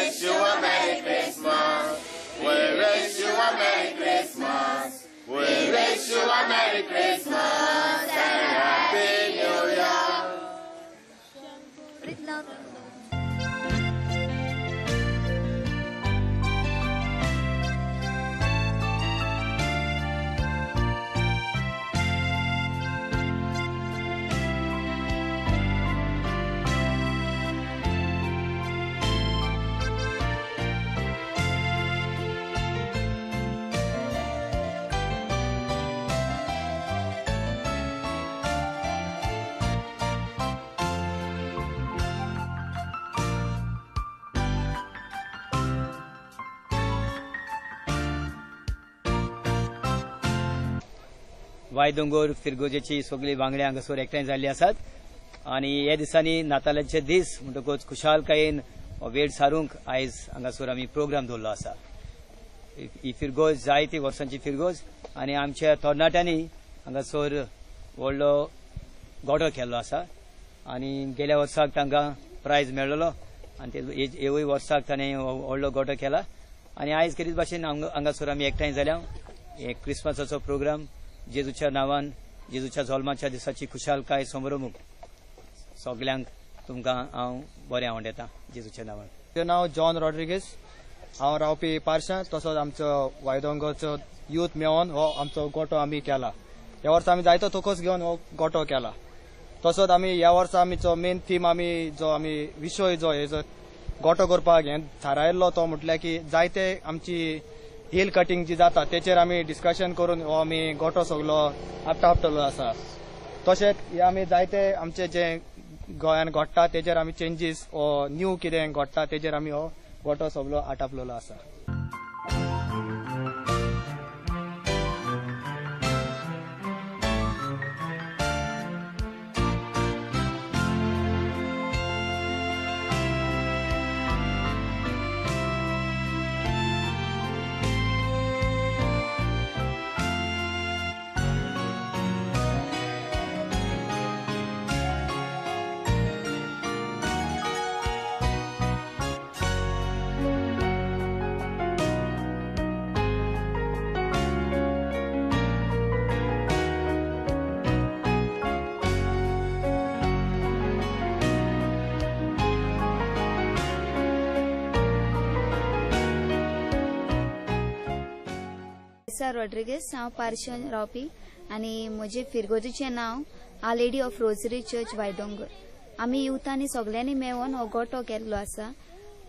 wish you a Merry Christmas. We wish you a Merry Christmas. We wish you a Merry Christmas and Happy New Year. वायदोंगोर फिरगोजेची सगळी वांगडी हांगासर एकठांय जाल्ली आसात आनी ह्या दिसांनी नातालाचे दीस म्हणटकूच खुशालकायेन वेळ सारूंक आयज हांगासर आमी प्रोग्राम दवरलो आसा. ही फिरगोज जायती वर्सांची फिरगोज आनी आमच्या तरणाट्यांनी हांगासर व्हडलो गोडो केल्लो आसा आनी गेल्या वर्साक तांकां प्रायज मेळ्ळलो आनी ह्याय वर्साक ताणें व्हडलो गोडो केला आनी आयज कितें भाशेन हांगासर आमी एकठांय जाल्या हे क्रिसमसाचो प्रोग्राम जेजूच्या नांवान जेजूच्या जल्माच्या दिसाची खुशालकाय संभ्रमूंक सगळ्यांक तुमकां हांव बरें आवडटा जेजूच्या नांवान. म्हजें नांव जॉन रॉड्रिगीस. हांव रावपी पार्शा. तसोच आमचो वायदोंगरचो यूथ मेळोन हो आमचो गोठो आमी केला. ह्या वर्सा आमी जायतो तोकोस घेवन हो गोठो केला. तसोच आमी ह्या वर्सा आमचो मेन थीम आमी विशय जो हेजो गोठो करपाक हें थारायल्लो तो म्हटल्यार की जायते आमची हिल कटिंग जी जाता तेचेर आमी डिस्कशन करून हो आमी गोठो सगळो आपटलो आसा. तशेंच हे आमी जायते आमचे जे गोंयान घडटा तेचेर आमी चेंजीस वो न्यू कितें घडटा तेचेर आमी हो गोठो सगळो आटापलेलो आसा. रॉड्रिगीस. हांव पार्शान रावपी आनी म्हजे फिरगोजेचें नांव आ लेडी ऑफ रोजरी चर्च वायदोंगर. आमी युथांनी सगळ्यांनी मेळोन हो गोठो केल्लो आसा.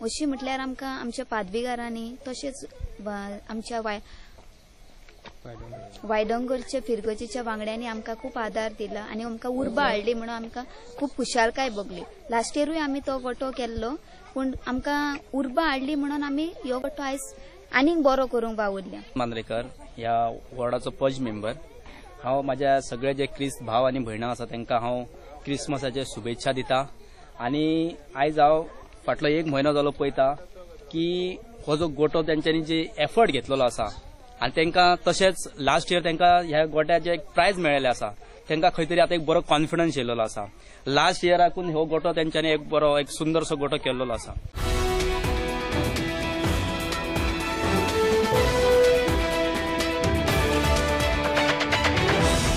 अशी म्हटल्यार आमकां आमच्या पादवीगारांनी तशेंच आमच्या वायदोंगरच्या फिरगोजेच्या वांगड्यांनी आमकां खूब आदार दिला आनी आमकां उर्बा हाडली म्हणून आमकां खूब खुशालकाय भोगली. लास्ट इयरूय आमी तो गोठो केल्लो पूण आमकां उर्बा हाडली म्हणून आमी हो गोठो आयज आनीक बरो करूंक वावुरल्या. मांद्रेकर ह्या वॉर्डाचो पज मेंबर. हांव म्हाज्या सगळे जे क्रिस्त भाव आनी भयणां आसा तांकां हांव क्रिसमसाचे शुभेच्छा दिता आनी आयज हांव फाटलो 1 म्हयनो जालो पळयता की हो जो गोठो तेंच्यांनी जे एफर्ट घेतलेलो आसा आनी तांकां तशेंच लास्ट इयर तांकां ह्या गोठ्याचे एक प्रायज मेळिल्लें आसा. तांकां खंय तरी आतां एक बरो कॉन्फिडन्स येयलेलो आसा. लास्ट इयराकून हो गोठो तेंच्यांनी एक सुंदरसो गोठो केल्लो आसा.